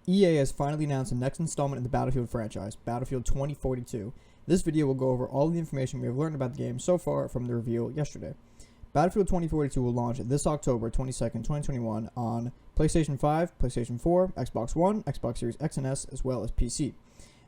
EA has finally announced the next installment in the Battlefield franchise, Battlefield 2042. This video will go over all the information we have learned about the game so far from the reveal yesterday. Battlefield 2042 will launch this October 22nd, 2021 on PlayStation 5, PlayStation 4, Xbox One, Xbox Series X and S, as well as PC.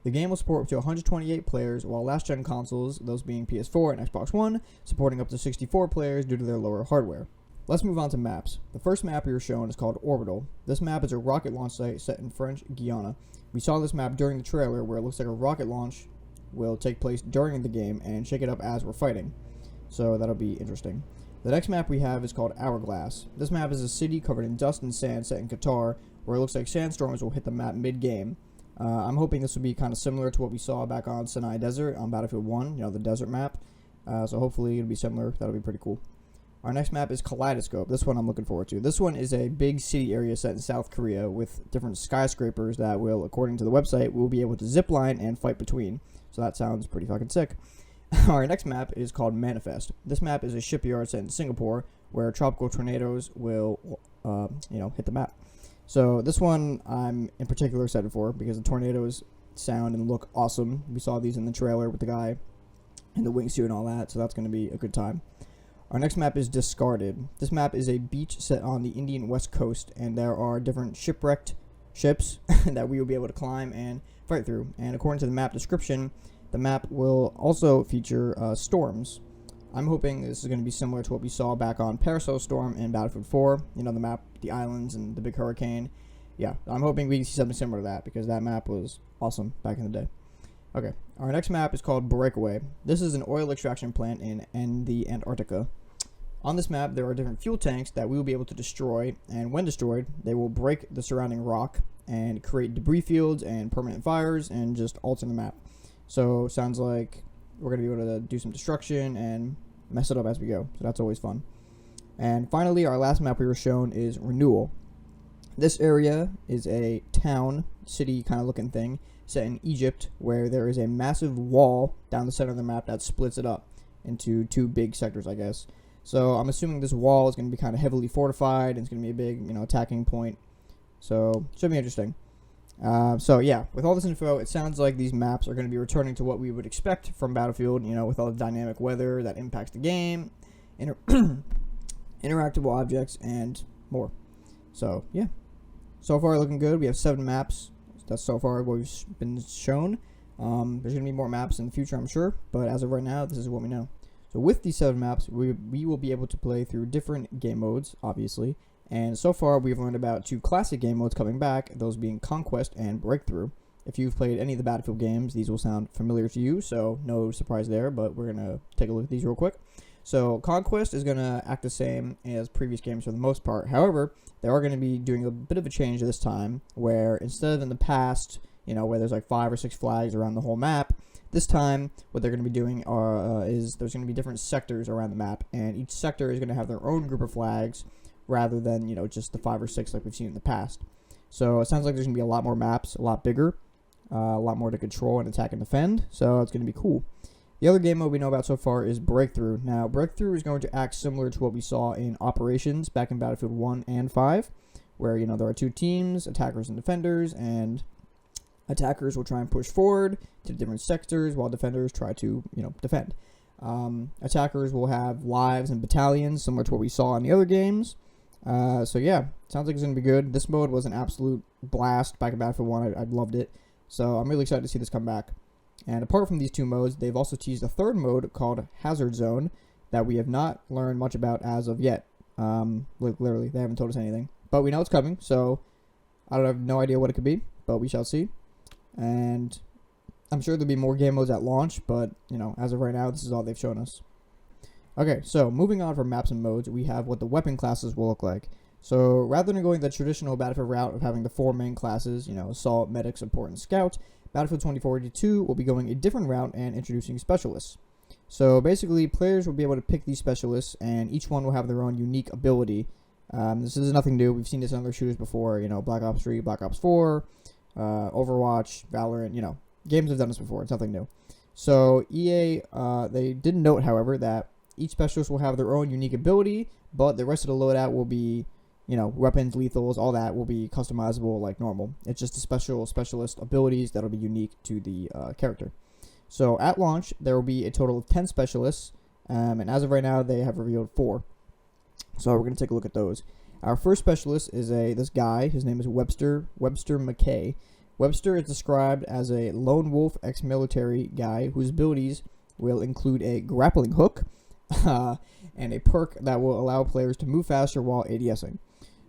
The game will support up to 128 players, while last-gen consoles, those being PS4 and Xbox One, supporting up to 64 players due to their lower hardware. Let's move on to maps. The first map we were shown is called Orbital. This map is a rocket launch site set in French Guiana. We saw this map during the trailer where it looks like a rocket launch will take place during the game and shake it up as we're fighting. So that'll be interesting. The next map we have is called Hourglass. This map is a city covered in dust and sand set in Qatar where it looks like sandstorms will hit the map mid-game. I'm hoping this will be kind of similar to what we saw back on Sinai Desert on Battlefield 1, the desert map. So hopefully it'll be similar. That'll be pretty cool. Our next map is Kaleidoscope. This one I'm looking forward to. This one is a big city area set in South Korea with different skyscrapers that will, according to the website, we'll be able to zip line and fight between. So that sounds pretty fucking sick. Our next map is called Manifest. This map is a shipyard set in Singapore where tropical tornadoes will, hit the map. So this one I'm in particular excited for because the tornadoes sound and look awesome. We saw these in the trailer with the guy in the wingsuit and all that, so that's going to be a good time. Our next map is Discarded. This map is a beach set on the Indian west coast, and there are different shipwrecked ships that we will be able to climb and fight through. And according to the map description, the map will also feature storms. I'm hoping this is going to be similar to what we saw back on Parasol Storm in Battlefield 4. The map, the islands, and the big hurricane. Yeah, I'm hoping we can see something similar to that because that map was awesome back in the day. Okay, our next map is called Breakaway. This is an oil extraction plant in the Antarctica. On this map, there are different fuel tanks that we will be able to destroy, and when destroyed, they will break the surrounding rock and create debris fields and permanent fires and just alter the map. So, sounds like we're going to be able to do some destruction and mess it up as we go, so that's always fun. And finally, our last map we were shown is Renewal. This area is a town, city kind of looking thing, set in Egypt, where there is a massive wall down the center of the map that splits it up into two big sectors, I guess. So I'm assuming this wall is going to be kind of heavily fortified, and it's going to be a big, attacking point. So should be interesting. So yeah, with all this info, it sounds like these maps are going to be returning to what we would expect from Battlefield, with all the dynamic weather that impacts the game, interactable objects, and more. So yeah, so far looking good. We have 7 maps. That's so far what we've been shown. There's going to be more maps in the future, I'm sure, but as of right now, this is what we know. So with these 7 maps, we will be able to play through different game modes, obviously, and so far we've learned about 2 classic game modes coming back, those being Conquest and Breakthrough. If you've played any of the Battlefield games, these will sound familiar to you, so no surprise there, but we're going to take a look at these real quick. So Conquest is going to act the same as previous games for the most part. However, they are going to be doing a bit of a change this time, where instead of in the past, where there's like 5 or 6 flags around the whole map, this time what they're going to be doing is there's going to be different sectors around the map, and each sector is going to have their own group of flags rather than, just the 5 or 6 like we've seen in the past. So it sounds like there's going to be a lot more maps, a lot bigger, a lot more to control and attack and defend, so it's going to be cool. The other game mode we know about so far is Breakthrough. Now, Breakthrough is going to act similar to what we saw in Operations back in Battlefield 1 and 5, where, there are 2 teams, attackers and defenders, and attackers will try and push forward to different sectors while defenders try to, defend. Attackers will have lives and battalions, similar to what we saw in the other games. So yeah, sounds like it's going to be good. This mode was an absolute blast back in Battlefield 1. I loved it. So I'm really excited to see this come back. And apart from these 2 modes, they've also teased a 3rd mode called Hazard Zone that we have not learned much about as of yet. Literally, they haven't told us anything. But we know it's coming, so I have no idea what it could be, but we shall see. And I'm sure there'll be more game modes at launch, but, as of right now, this is all they've shown us. Okay, so moving on from maps and modes, we have what the weapon classes will look like. So rather than going the traditional Battlefield route of having the 4 main classes, Assault, Medic, Support, and Scout, Battlefield 2042 will be going a different route and introducing specialists. So basically, players will be able to pick these specialists, and each one will have their own unique ability. This is nothing new. We've seen this in other shooters before, Black Ops 3, Black Ops 4, Overwatch, Valorant, games have done this before. It's nothing new. So EA, they did note, however, that each specialist will have their own unique ability, but the rest of the loadout will be weapons, lethals, all that will be customizable like normal. It's just the specialist abilities that'll be unique to the character. So at launch, there will be a total of 10 specialists, and as of right now, they have revealed 4. So we're going to take a look at those. Our first specialist is this guy. His name is Webster McKay. Webster is described as a lone wolf ex-military guy whose abilities will include a grappling hook and a perk that will allow players to move faster while ADSing.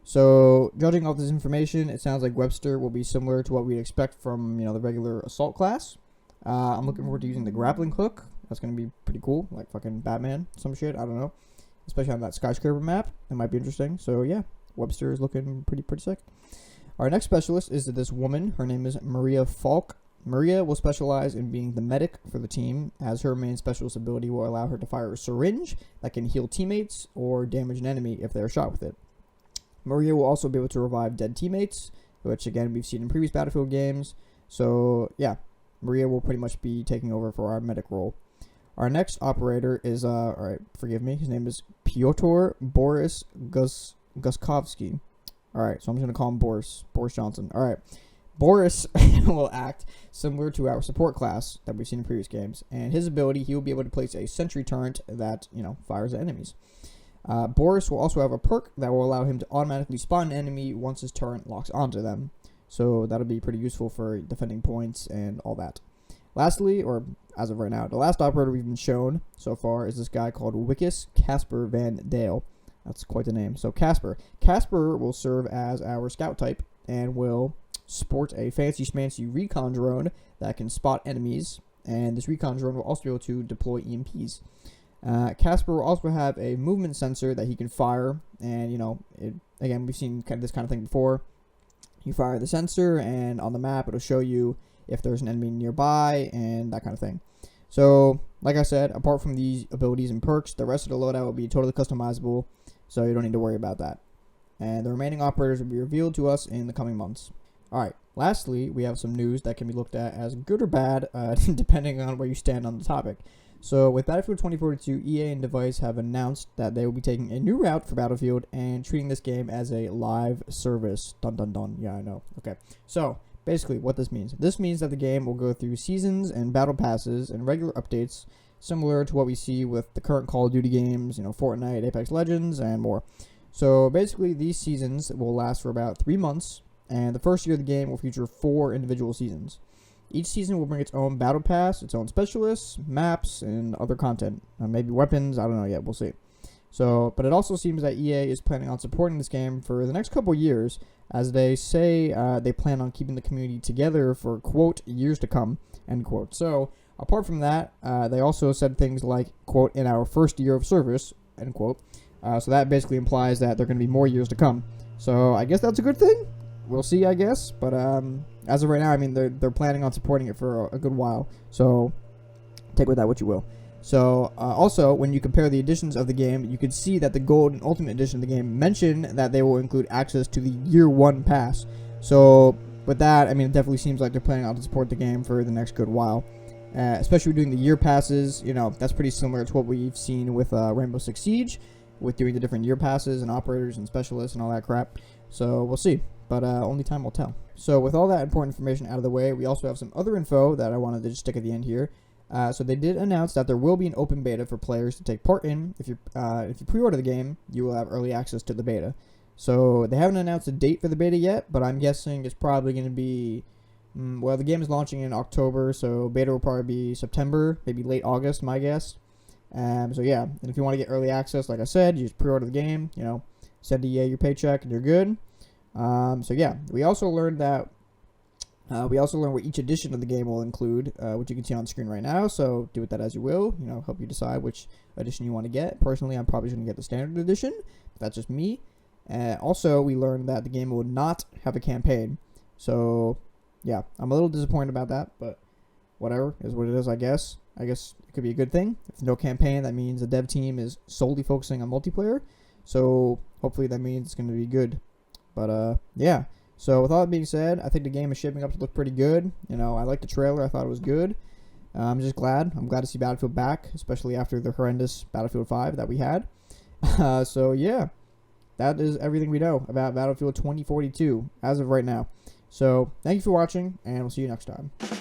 So, judging off this information, it sounds like Webster will be similar to what we'd expect from the regular assault class. I'm looking forward to using the grappling hook. That's going to be pretty cool, like fucking Batman, some shit, I don't know. Especially on that skyscraper map, that might be interesting. So yeah, Webster is looking pretty sick. Our next specialist is this woman. Her name is Maria Falk. Maria will specialize in being the medic for the team, as her main specialist ability will allow her to fire a syringe that can heal teammates or damage an enemy if they are shot with it. Maria will also be able to revive dead teammates, which again we've seen in previous Battlefield games. So yeah, Maria will pretty much be taking over for our medic role. Our next operator is, alright, forgive me, his name is Piotr Boris Guskovsky. Alright, so I'm just going to call him Boris Johnson. Alright, Boris will act similar to our support class that we've seen in previous games, and his ability, he will be able to place a sentry turret that, fires at enemies. Boris will also have a perk that will allow him to automatically spawn an enemy once his turret locks onto them. So that'll be pretty useful for defending points and all that. Lastly, or as of right now, the last operator we've been shown so far is this guy called Wickus Casper Van Dale. That's quite the name. So Casper will serve as our scout type and will sport a fancy schmancy recon drone that can spot enemies, and this recon drone will also be able to deploy EMPs. Casper will also have a movement sensor that he can fire, and again, we've seen this kind of thing before. You fire the sensor, and on the map it'll show you if there's an enemy nearby and that kind of thing. So, like I said, apart from these abilities and perks, the rest of the loadout will be totally customizable, so you don't need to worry about that. And the remaining operators will be revealed to us in the coming months. Alright, lastly, we have some news that can be looked at as good or bad, depending on where you stand on the topic. So, with Battlefield 2042, EA and Device have announced that they will be taking a new route for Battlefield and treating this game as a live service. Dun dun dun. Yeah, I know. Okay. So, basically, what this means. This means that the game will go through seasons and battle passes and regular updates, similar to what we see with the current Call of Duty games, Fortnite, Apex Legends, and more. So, basically, these seasons will last for about 3 months, and the first year of the game will feature 4 individual seasons. Each season will bring its own battle pass, its own specialists, maps, and other content. Maybe weapons, I don't know yet, we'll see. So, but it also seems that EA is planning on supporting this game for the next couple years, as they say they plan on keeping the community together for, quote, years to come, end quote. So, apart from that, they also said things like, quote, in our first year of service, end quote. So that basically implies that there are going to be more years to come. So, I guess that's a good thing. We'll see, I guess, but as of right now, I mean, they're planning on supporting it for a good while, so take with that what you will. So, also, when you compare the editions of the game, you can see that the Gold and Ultimate Edition of the game mention that they will include access to the Year 1 pass. So, with that, I mean, it definitely seems like they're planning on to support the game for the next good while. Especially doing the year passes, that's pretty similar to what we've seen with Rainbow Six Siege, with doing the different year passes and operators and specialists and all that crap. So, we'll see. But only time will tell. So with all that important information out of the way, we also have some other info that I wanted to just stick at the end here. So they did announce that there will be an open beta for players to take part in. If you pre-order the game, you will have early access to the beta. So they haven't announced a date for the beta yet, but I'm guessing it's probably going to be, well, the game is launching in October, so beta will probably be September, maybe late August, my guess. So yeah, and if you want to get early access, like I said, you just pre-order the game, send EA your paycheck, and you're good. So yeah, we also learned what each edition of the game will include, which you can see on screen right now. So do with that as you will. Help you decide which edition you want to get. Personally, I'm probably going to get the standard edition. That's just me. Also, we learned that the game will not have a campaign. So yeah, I'm a little disappointed about that, but whatever is what it is. I guess it could be a good thing. If no campaign, that means the dev team is solely focusing on multiplayer. So hopefully that means it's going to be good. But, yeah. So, with all that being said, I think the game is shaping up to look pretty good. I liked the trailer. I thought it was good. I'm just glad. I'm glad to see Battlefield back, especially after the horrendous Battlefield 5 that we had. So, yeah. that is everything we know about Battlefield 2042 as of right now. So thank you for watching, and we'll see you next time.